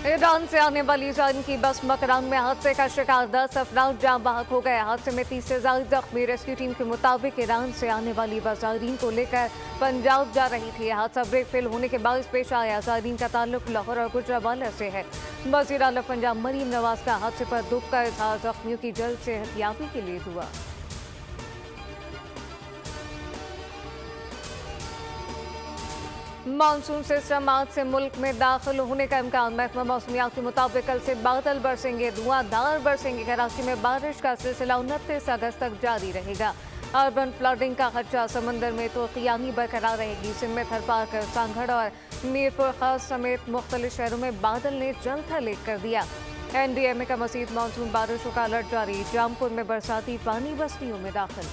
Iran से आने वाली ज़ायरीन की बस मकरान में हादसे का शिकार 10 अफराद जाँ बहक हो गए। हादसे में 30 से ज्यादा जख्मी। रेस्क्यू टीम के मुताबिक ईरान से आने वाली बस ज़ायरीन को लेकर पंजाब जा रही थी। हादसा ब्रेक फेल होने के बाद पेश आया। ज़ायरीन का ताल्लुक लाहौर और गुजरांवाला से है। वज़ीर आला पंजाब मरीम नवाज का हादसे पर दुख का इजहार। जख्मियों की जल्द सेहतयाबी के लिए दुआ। मानसून सिस्टम आज से मुल्क में दाखिल होने का इम्कान। महकमा मौसमियात के मुताबिक कल से बादल बरसेंगे, धुआंधार बरसेंगे। कराची में बारिश का सिलसिला 29 अगस्त तक जारी रहेगा। अर्बन फ्लडिंग का खदशा समंदर में तो क़ियामी बरकरार रहेगी। सिंध में थरपारकर, सांगड़ और मीरपुर खास समेत मुख्तलिफ शहरों में बादल ने जल्द हलेक कर दिया। NDMA का मज़ीद मानसून बारिशों का अलर्ट जारी। जामपुर में बरसाती पानी बस्तियों में दाखिल।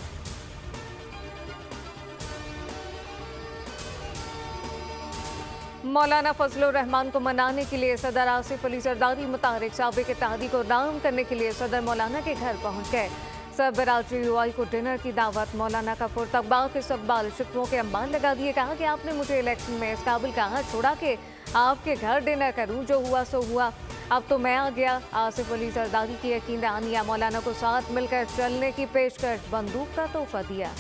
मौलाना फजलुर रहमान को मनाने के लिए सदर आसिफ अली जरदारी मुतारिक साबिक इत्तेहादी को राम करने के लिए सदर मौलाना के घर पहुंच गए। सरबराह UI को डिनर की दावत। मौलाना का पुरतबाक इस्तकबाल। शिकवों के अंबार लगा दिए। कहा कि आपने मुझे इलेक्शन में इस काबिल कहा छोड़ा कि आपके घर डिनर करूं। जो हुआ सो हुआ, अब तो मैं आ गया। आसिफ अली जरदारी की यकीन दहानिया। मौलाना को साथ मिलकर चलने की पेशकश। बंदूक का तोहफा दिया।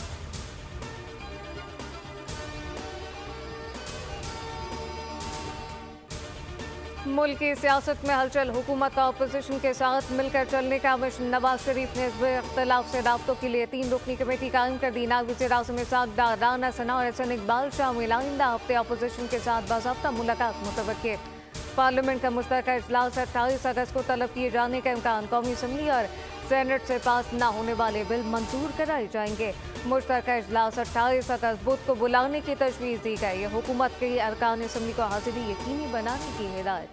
मुल्क की सियासत में हलचल। हुकूमत का अपोजिशन के साथ मिलकर चलने का मिशन। नवाज शरीफ ने इख्तिलाफ से राब्तों के लिए 3 रुकनी कमेटी कायम कर दी। नायब वज़ीर-ए-आज़म इसाक डार, राना सना और एहसन इकबाल शामिल। आइंदा हफ्ते अपोजिशन के साथ बाज़ाब्ता मुलाकात मुतवक्किल। पार्लियामेंट का मुश्तरका इजलास 28 अगस्त को तलब किए जाने का इम्कान। कौमी असम्बली और सेनेट से पास न होने वाले बिल मंजूर कराए जाएंगे। मुश्तरका इजलास 28 अगस्त बुध को बुलाने की तजवीज़ दी गई। हुकूमत के अरकान असम्बली को हाजिरी यकीनी बनाने की हिदायत।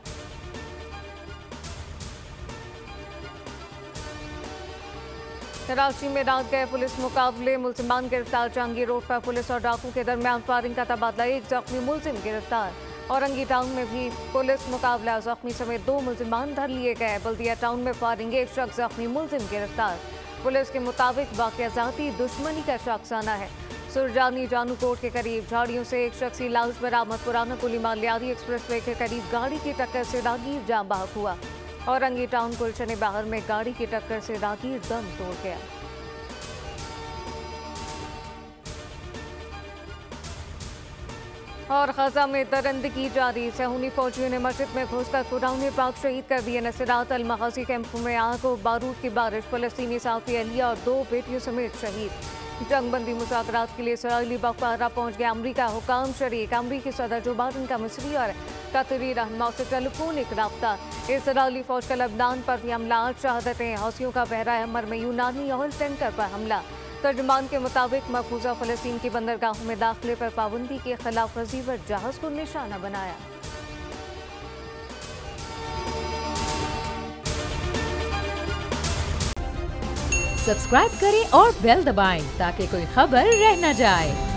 कराची में रात गए पुलिस मुकाबले। मुलजिमान गिरफ्तार। जहांगीर रोड पर पुलिस और डाकू के दरमियान फायरिंग का तबादला। 1 जख्मी मुलजिम गिरफ्तार। औरंगी टाउन में भी पुलिस मुकाबला। जख्मी समेत 2 मुलजिमान धर लिए गए। बल्दिया टाउन में फायरिंग। 1 शख्स जख्मी, मुलजिम गिरफ्तार। पुलिस के मुताबिक वाक़या ज़ाती दुश्मनी का शख्साना है। सुरजानी जानूकोट के करीब झाड़ियों से 1 शख्सी लाश बरामद। पुराना कुली मालियारी एक्सप्रेसवे के करीब गाड़ी की टक्कर से राहगीर जाँ बहक हुआ। औरंगी टाउन गुलशन बहार में गाड़ी की टक्कर से राहगीर दम तोड़ गया। और ग़ज़ा में दरिंदगी जारी। सहूनी फौजियों ने मस्जिद में घुसकर कुरान पाक शहीद कर दिए। नसरात अल मग़ाज़ी कैंप में आग और बारूद की बारिश। फ़लस्तीनी साफ़ी अहलिया और 2 बेटियों समेत शहीद। जंगबंदी मुज़ाकरात के लिए इसराइली बख्तारा पहुंच गया। अमरीका हुकाम शरीक। अमरीकी सदर जो बाइडन का मिस्री और कतरी रहनुमाओं से टेलीफोनिक रब्ता। इसराइली फौज का लबनान पर भी हमला। 8 शहादतें। हौसियों का बहरा हमर में यूनानी ऑयल टैंकर पर हमला। तर्जुमान के मुताबिक महफूजा फ़लस्तीन की बंदरगाहों में दाखिले पर पाबंदी की खिलाफ वर्जी पर जहाज को निशाना बनाया। सब्सक्राइब करें और बेल दबाएं ताकि कोई खबर रह न जाए।